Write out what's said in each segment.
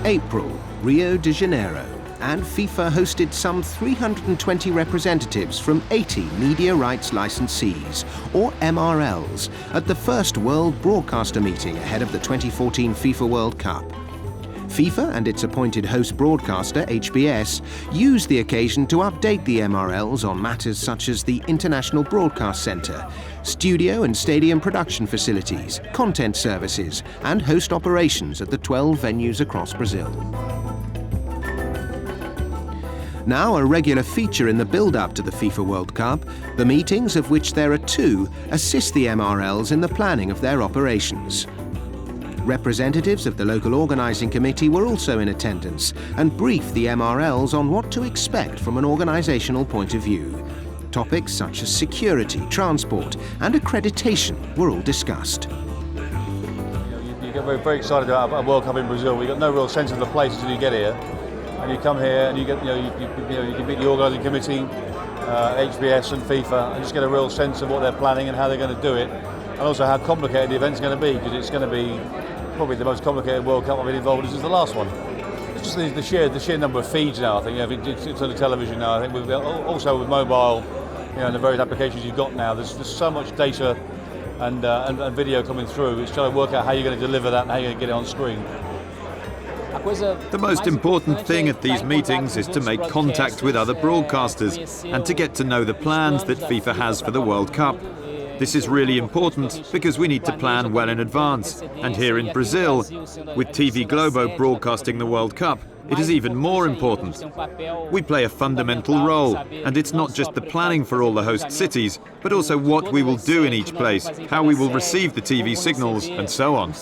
April, Rio de Janeiro, and FIFA hosted some 320 representatives from 80 media rights licensees, or MRLs, at the first World Broadcaster meeting ahead of the 2014 FIFA World Cup. FIFA and its appointed host broadcaster, HBS, used the occasion to update the MRLs on matters such as the International Broadcast Centre, studio and stadium production facilities, content services, and host operations at the 12 venues across Brazil. Now a regular feature in the build-up to the FIFA World Cup, the meetings, of which there are 2, assist the MRLs in the planning of their operations. Representatives of the local organising committee were also in attendance and briefed the MRLs on what to expect from an organisational point of view. Topics such as security, transport and accreditation were all discussed. You get very excited about a World Cup in Brazil. We've got no real sense of the place until you get here. And you come here and you get, you can meet the organising committee, HBS and FIFA, and just get a real sense of what they're planning and how they're going to do it, and also how complicated the event's going to be, because it's going to be probably the most complicated World Cup I've been involved in since the last one. It's just the sheer number of feeds now. I think it's on the television now. I think we've also with mobile, and the various applications you've got now. There's so much data and video coming through. It's trying to work out how you're going to deliver that and how you're going to get it on screen. The most important thing at these meetings is to make contact with other broadcasters and to get to know the plans that FIFA has for the World Cup. This is really important because we need to plan well in advance. And here in Brazil, with TV Globo broadcasting the World Cup, it is even more important. We play a fundamental role, and it's not just the planning for all the host cities, but also what we will do in each place, how we will receive the TV signals, and so on.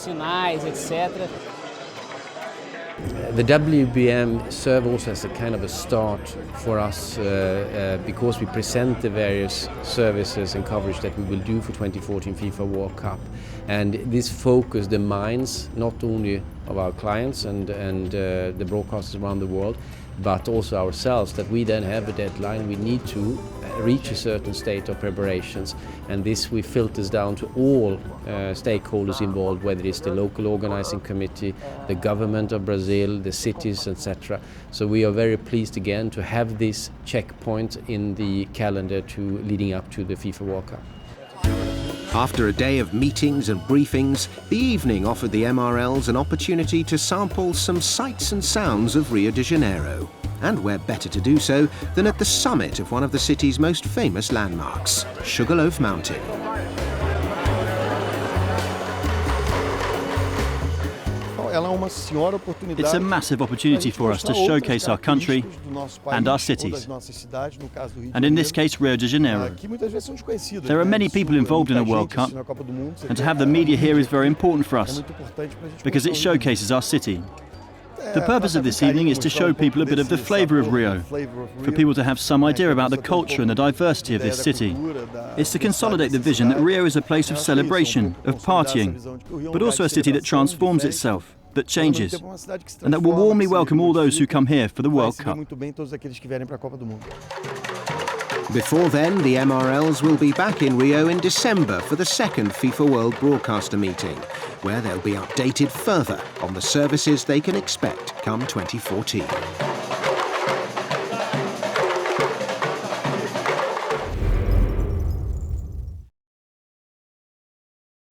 The WBM serves also as a kind of a start for us because we present the various services and coverage that we will do for 2014 FIFA World Cup. And this focus the minds not only of our clients and the broadcasters around the world, but also ourselves, that we then have a deadline. We need to reach a certain state of preparations, and this we filters down to all stakeholders involved, whether it's the local organizing committee, the government of Brazil, the cities, etc. So we are very pleased again to have this checkpoint in the calendar leading up to the FIFA World Cup. After a day of meetings and briefings, the evening offered the MRLs an opportunity to sample some sights and sounds of Rio de Janeiro. And where better to do so than at the summit of one of the city's most famous landmarks, Sugarloaf Mountain. It's a massive opportunity for us to showcase our country and our cities, and in this case Rio de Janeiro. There are many people involved in a World Cup, and to have the media here is very important for us, because it showcases our city. The purpose of this evening is to show people a bit of the flavour of Rio, for people to have some idea about the culture and the diversity of this city. It's to consolidate the vision that Rio is a place of celebration, of partying, but also a city that transforms itself, that changes, and that will warmly welcome all those who come here for the World Cup. Before then, the MRLs will be back in Rio in December for the second FIFA World Broadcaster meeting, where they'll be updated further on the services they can expect come 2014.